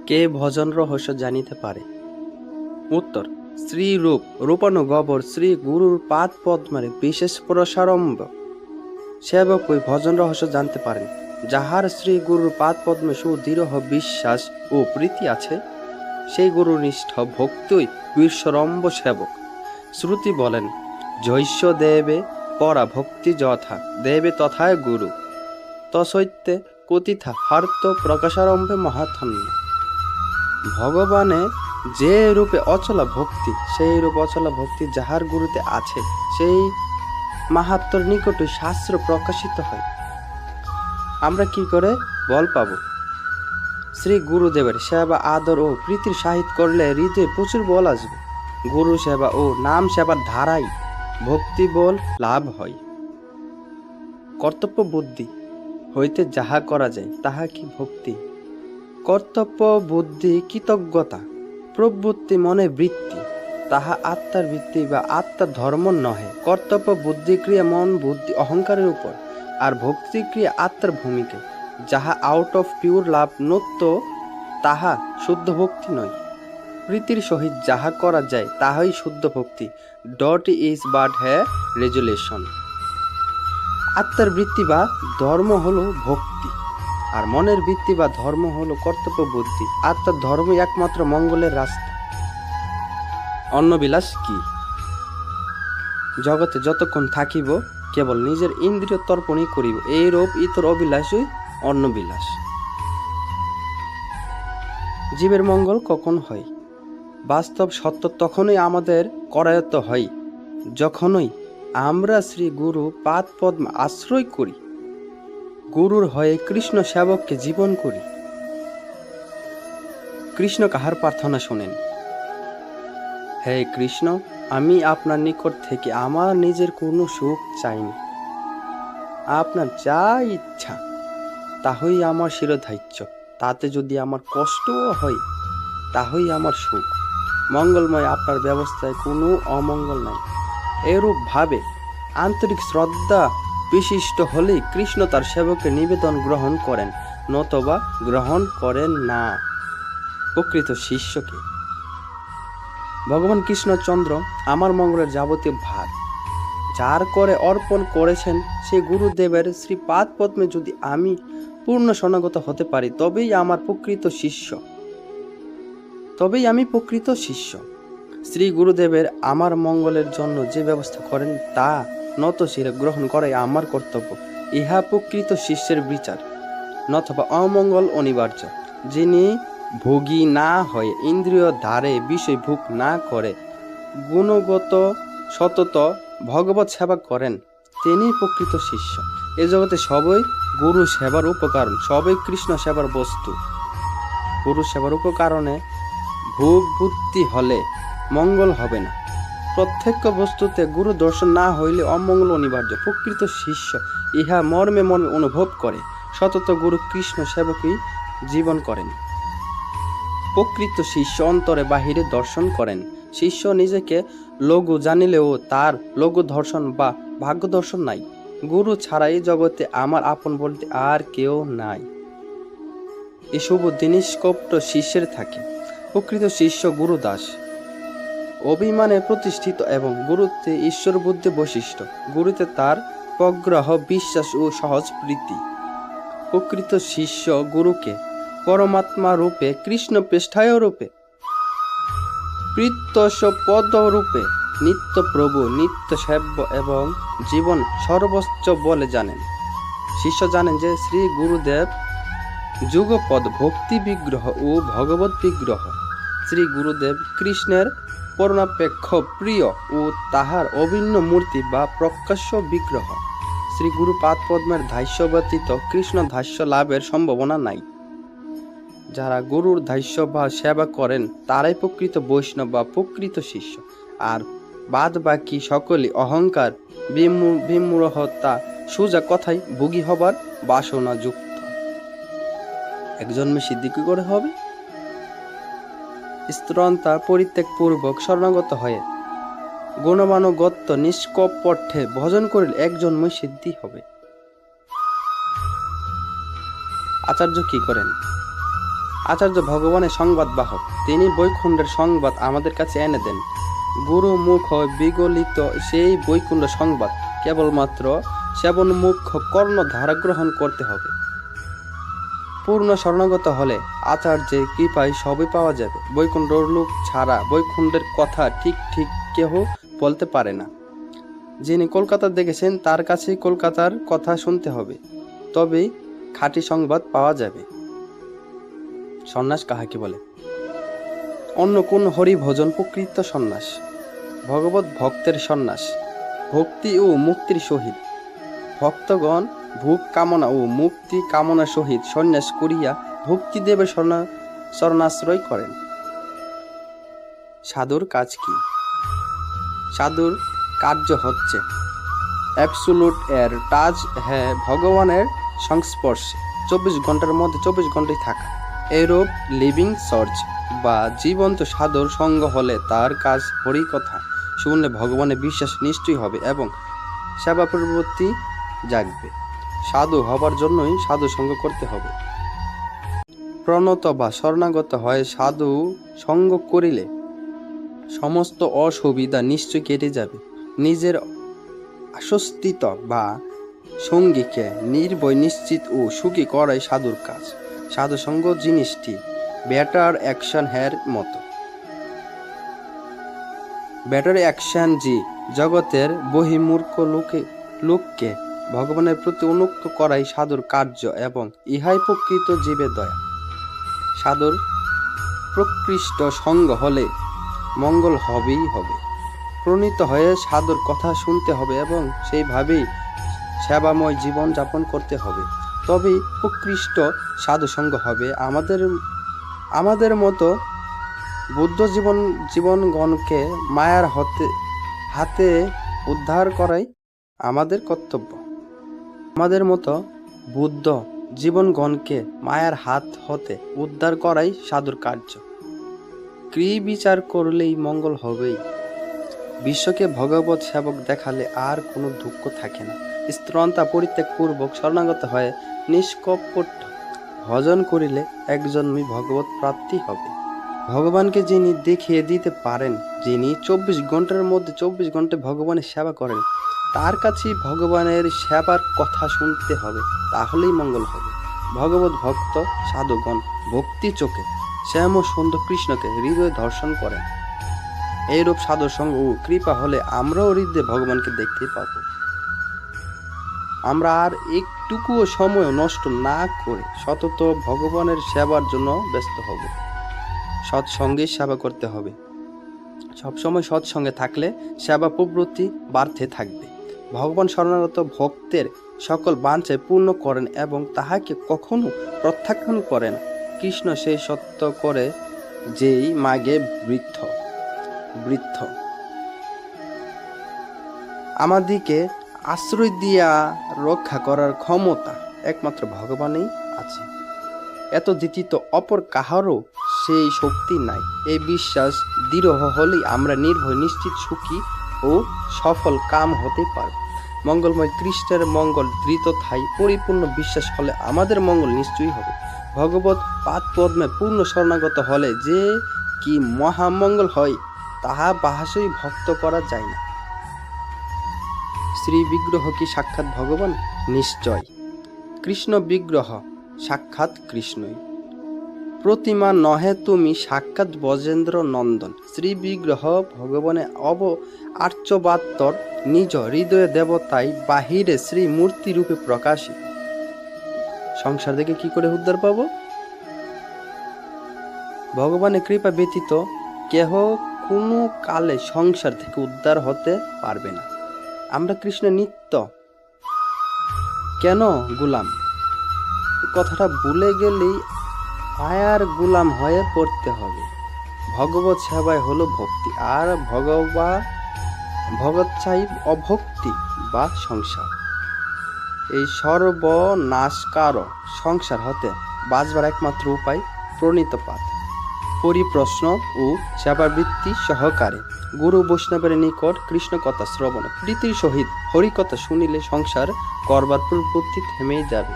কে ভজন রহস্য জানিতে পারে? উত্তর, শ্রী রূপ রূপানুগবর শ্রী গুরুর পাদ পদ্মের বিশেষ প্রসারম্ভ সেবক ওই ভজন রহস্য জানতে পারেন। যাহার শ্রী গুরুর পাদ পদ্মে সুদৃঢ় বিশ্বাস ও প্রীতি আছে, সেই গুরুনিষ্ঠ ভক্তই বিশ্বরম্ভ সেবক। শ্রুতি বলেন, জৈষ্য দেবে পরা ভক্তি যথা দেবে তথায় গুরু তসৈত্যে কথিতা হার্ত প্রকাশারম্ভে মহাথন্য। ভগবানে যে রূপে অচলা ভক্তি, সেই রূপ অচলা ভক্তি যাহার গুরুতে আছে, সেই মাহাত্ম্যর নিকটে শাস্ত্র প্রকাশিত হয়। আমরা কি করে বল পাব? শ্রী গুরুদেবের সেবা আদর ও প্রীতির সাহিত করলে হৃদয়ে প্রচুর বল আসবে। গুরু সেবা ও নাম সেবার ধারাই ভক্তি বল লাভ হয়। কর্তব্য বুদ্ধি হইতে যাহা করা যায় তাহা কি ভক্তি? কর্তব্য বুদ্ধি কৃতজ্ঞতা প্রবৃত্তি মনে বৃত্তি, তাহা আত্মার বৃত্তি বা আত্মার ধর্ম নহে। কর্তব্য বুদ্ধি ক্রিয়া মন বুদ্ধি অহংকারের উপর, আর ভক্তি ক্রিয়া আত্মার ভূমিকা। যাহা আউট অফ পিওর লাভ নত্য, তাহা শুদ্ধ ভক্তি নয়। প্রীতির সহিত যাহা করা যায় তাহাই শুদ্ধ ভক্তি। ডট ইজ বাট হ্যা রেজুলেশন। আত্মার বৃত্তি বা ধর্ম হলো ভক্তি, আর মনের বৃত্তি বা ধর্ম হলো কর্তব্য বুদ্ধি। আত্মার ধর্মই একমাত্র মঙ্গলের রাস্তা। অন্নবিলাস কি? জগতে যতক্ষণ থাকিব কেবল নিজের ইন্দ্রিয় তর্পণই করিব, এইরূপ ইতর অবিলাসই অন্নবিলাস। জীবের মঙ্গল কখন হয়? বাস্তব সত্য তখনই আমাদের করায়ত্ত হয়, যখনই আমরা শ্রী গুরু পাদ পদ্ম আশ্রয় করি, গুরুর হয়ে কৃষ্ণ সেবককে জীবন করি। কৃষ্ণ কাহার প্রার্থনা শোনেন? হে কৃষ্ণ, আমি আপনার নিকট থেকে আমার নিজের কোনো সুখ চাইনি। আপনার যা ইচ্ছা তাহই আমার শিরোধার্য। তাতে যদি আমার কষ্টও হয়, তাহই আমার সুখ। মঙ্গলময় আপনার ব্যবস্থায় কোনো অমঙ্গল নাই। এরূপ ভাবে আন্তরিক শ্রদ্ধা বিশিষ্ট হলেই কৃষ্ণ তার সেবকের নিবেদন গ্রহণ করেন, নতবা গ্রহণ করেন না। প্রকৃত শিষ্যকে ভগবান কৃষ্ণচন্দ্র আমার মঙ্গলের যাবতীয় ভার যার করে অর্পণ করেছেন, সে গুরুদেবের শ্রীপাদ পদ্মে যদি আমি পূর্ণ শরণাগত হতে পারি, তবেই আমি প্রকৃত শিষ্য। শ্রী গুরুদেবের আমার মঙ্গলের জন্য যে ব্যবস্থা করেন তা নত শিরে গ্রহণ করাই আমার কর্তব্য। ইহা প্রকৃত শিষ্যের বিচার, নতবা অমঙ্গল অনিবার্য। যিনি ভোগী না হয়ে ইন্দ্রিয় দ্বারে বিষয় ভোগ না করে গুণগত সতত ভগবত সেবা করেন, তিনি প্রকৃত শিষ্য। এ জগতে সবই গুরু সেবার উপকরণ, সবই কৃষ্ণ সেবার বস্তু। গুরু সেবার উপকরণে ভোগ বুদ্ধি হলে মঙ্গল হবে না। প্রত্যক্ষ বস্তুতে গুরু দর্শন না হইলে অমঙ্গল অনিবার্য। প্রকৃত শিষ্য ইহা মর্মে মর্মে অনুভব করে, সতত গুরু কৃষ্ণ সেবকই জীবন করেন। প্রকৃত শিষ্য অন্তরে বাহিরে দর্শন করেন। শিষ্য নিজেকে লঘু জানিলেও তার লঘু দর্শন বা ভাগ্য দর্শন নাই। গুরু ছাড়া এই জগতে আমার আপন বলতে আর কেউ নাই। এসব নিষ্কপট শিষ্যের থাকে। প্রকৃত শিষ্য গুরুদাস, অভিমানে প্রতিষ্ঠিত এবং গুরুত্বে ঈশ্বর বুদ্ধি বৈশিষ্ট্য। গুরুতে তার প্রগ্রহ বিশ্বাস ও সহজ প্রীতি। প্রকৃত শিষ্য গুরুকে পরমাত্মা রূপে, কৃষ্ণ পৃষ্ঠায় রূপে, প্রীত্যস পদ রূপে, নিত্য প্রভু, নিত্য সেব্য এবং জীবন সর্বোচ্চ বলে জানেন। শিষ্য জানেন যে শ্রী গুরুদেব যুগপদ ভক্তি বিগ্রহ ও ভগবত বিগ্রহ। শ্রী গুরুদেব কৃষ্ণের পরমাপেক্ষ প্রিয় ও তাহার অভিন্ন মূর্তি বা প্রকাশ্য বিগ্রহ। শ্রী গুরু পাদ পদ্মের ধাস্য ব্যতীত কৃষ্ণ ধাস্য লাভের সম্ভাবনা নাই। যারা গুরুর ধাস্য বা সেবা করেন তারাই প্রকৃত বৈষ্ণব বা প্রকৃত শিষ্য। আর বাদ বাকি সকলে অহংকার বিমূঢ়তা সোজা কথাই ভোগী হবার বাসনা যুক্ত। এক জন্মে সিদ্ধি কি করে হবে? স্তরণতা পরিত্যাগ পূর্বক শরণাগত হয়ে গুণমানুগত্য নিষ্কপটে ভজন করিলে এক জন্মই সিদ্ধি হবে। আচার্য কি করেন? আচার্য ভগবানের সংবাদ বাহক, তিনি বৈকুণ্ঠের সংবাদ আমাদের কাছে এনে দেন। গুরু মুখ বিগলিত সেই বৈকুণ্ঠ সংবাদ কেবলমাত্র সেবন মুখ কর্ণ ধারা গ্রহণ করতে হবে। পূর্ণ শরণাগত হলে আচার্যের কৃপায় সবই পাওয়া যাবে। বৈকুণ্ঠ লোক ছাড়া বৈকুণ্ঠের কথা ঠিক ঠিক কেহ বলতে পারে না। যিনি কলকাতা দেখেছেন তার কাছেই কলকাতার কথা শুনতে হবে, তবেই খাঁটি সংবাদ পাওয়া যাবে। সন্ন্যাস কাহাকে বলে? অন্য কোন হরিভজন প্রকৃত সন্ন্যাস, ভগবত ভক্তের সন্ন্যাস। ভক্তি ও মুক্তির সহিত ভক্তগণ ভোগ কামনা ও মুক্তি কামনা সহিত সন্ন্যাস করিয়া ভক্তিদেবের শরণাশ্রয় করেন। সাধুর কাজ কি? সাধুর কার্য হচ্ছে অ্যাবসোলুট এর টাচ, হ্যাঁ, ভগবানের সংস্পর্শে 24 ঘন্টার মধ্যে 24 ঘন্টায় থাকা। এরূপ লিভিং সার্চ বা জীবন্ত সাধুর সঙ্গ হলে তার কাজ হরিকথা শুনলে ভগবানের বিশ্বাস নিশ্চয়ই হবে এবং সেবা প্রবৃত্তি জাগবে। সাধু হবার জন্যই সাধু সঙ্গ করতে হবে। প্রণত বা শরণাগত হয়ে সাধু সঙ্গ করিলে সমস্ত অসুবিধা নিশ্চয় কেটে যাবে। নিজের আশ্বস্তিত বা সঙ্গীকে নির্ভয় নিশ্চিত ও সুখী করাই সাধুর কাজ। সাধু সঙ্গ জিনিসটি বেটার অ্যাকশন হের মতো। বেটার অ্যাকশন জি জগতের বহিমূর্খ লোককে ভগবানের প্রতি অনুক্ত করাই সাধুর কার্য এবং ইহাই প্রকৃত জীবের দয়া। সাধুর প্রকৃষ্ট সঙ্গ হলে মঙ্গল হবেই হবে। প্রণীত হয়ে সাধুর কথা শুনতে হবে এবং সেইভাবেই সেবাময় জীবন যাপন করতে হবে, তবেই প্রকৃষ্ট সাধু সঙ্গ হবে। আমাদের মতো বুদ্ধ জীবনগণকে মায়ার হাতে উদ্ধার করাই আমাদের কর্তব্য। আমাদের মতো বুদ্ধ জীবনগণকে মায়ার হাত হতে উদ্ধার করাই সাধুর কার্য। বিচার করলেই মঙ্গল হবেই। বিশ্বকে ভগবত সেবক দেখালে আর কোনো দুঃখ থাকে না। স্তরণতা পরিত্যাগ পূর্বক শরণাগত হয়ে নিষ্কপট ভজন করিলে একজন্মই ভগবত প্রাপ্তি হবে। ভগবানকে যিনি দেখিয়ে দিতে পারেন, যিনি 24 ঘন্টার মধ্যে 24 ঘন্টা ভগবানের সেবা করেন, তার কাছেই ভগবানের সেবার কথা শুনতে হবে, তাহলেই মঙ্গল হবে। ভগবত ভক্ত সাধুগণ ভক্তি চোখে শ্যাম সুন্দর কৃষ্ণকে হৃদয়ে দর্শন করেন। এইরূপ সাধু সঙ্গ ও কৃপা হলে আমরাও হৃদয়ে ভগবানকে দেখতে পাব। আমরা আর একটুকুও সময় নষ্ট না করে সতত ভগবানের সেবার জন্য ব্যস্ত হব। সৎসঙ্গে সেবা করতে হবে। সবসময় সৎসঙ্গে থাকলে সেবা প্রবৃত্তি বাড়তে থাকবে। ভগবান শরণাগত ভক্তের সকল বাঞ্ছায় পূর্ণ করেন এবং তাহাকে কখনো প্রত্যাখ্যান করেন। কৃষ্ণ সেই সত্য করে যেই মাগে বৃদ্ধ আমাদিকে আশ্রয় দিয়া রক্ষা করার ক্ষমতা একমাত্র ভগবানেই আছে। এত দ্বিতীয় অপর কাহারও সেই শক্তি নাই। এই বিশ্বাস দৃঢ় হলেই আমরা নির্ভয় নিশ্চিত সুখী ও সফল কাম হতে পারব। মঙ্গলময় কৃষ্ণের মঙ্গল দৃঢ় থাই পরিপূর্ণ বিশ্বাস হলে আমাদের মঙ্গল নিশ্চয়ই হবে। ভগবত পাদ পদ্মে পূর্ণ শরণাগত হলে যে কি মহামঙ্গল হয় তাহা বাহাসই ভক্ত করা যায় না। শ্রী বিগ্রহ কি সাক্ষাৎ ভগবান? নিশ্চয়। কৃষ্ণ বিগ্রহ সাক্ষাৎ কৃষ্ণই। প্রতিমা নহে তুমি সাক্ষাৎ ব্রজেন্দ্র নন্দন। শ্রী বিগ্রহ ভগবানের আর্চবাত্তর নিজ হৃদয় দেবতাই বাহিরে শ্রী মূর্তি রূপে প্রকাশিত। সংসার থেকে কি করে উদ্ধার পাব? ভগবানের কৃপা ব্যতীত কেহ কোনো কালে সংসার থেকে উদ্ধার হতে পারবে না। আমরা কৃষ্ণ নিত্য কেন গোলাম? কথাটা ভুলে গেলেই আয়ার গোলাম হয়ে পড়তে হবে। ভগবত সেবায় হলো ভক্তি, আর ভগৎ চাই অভক্তি বা সংসার। এই সর্বনাশকার সংসার হতে বাঁচবার একমাত্র উপায় প্রণীতপাত, পরিপ্রশ্ন ও সেবাবৃত্তি সহকারে গুরু বৈষ্ণবের নিকট কৃষ্ণ কথা শ্রবণ প্রীতির সহিত হরিকথা শুনিলে সংসার করবার প্রবৃত্তি থেমে যাবে।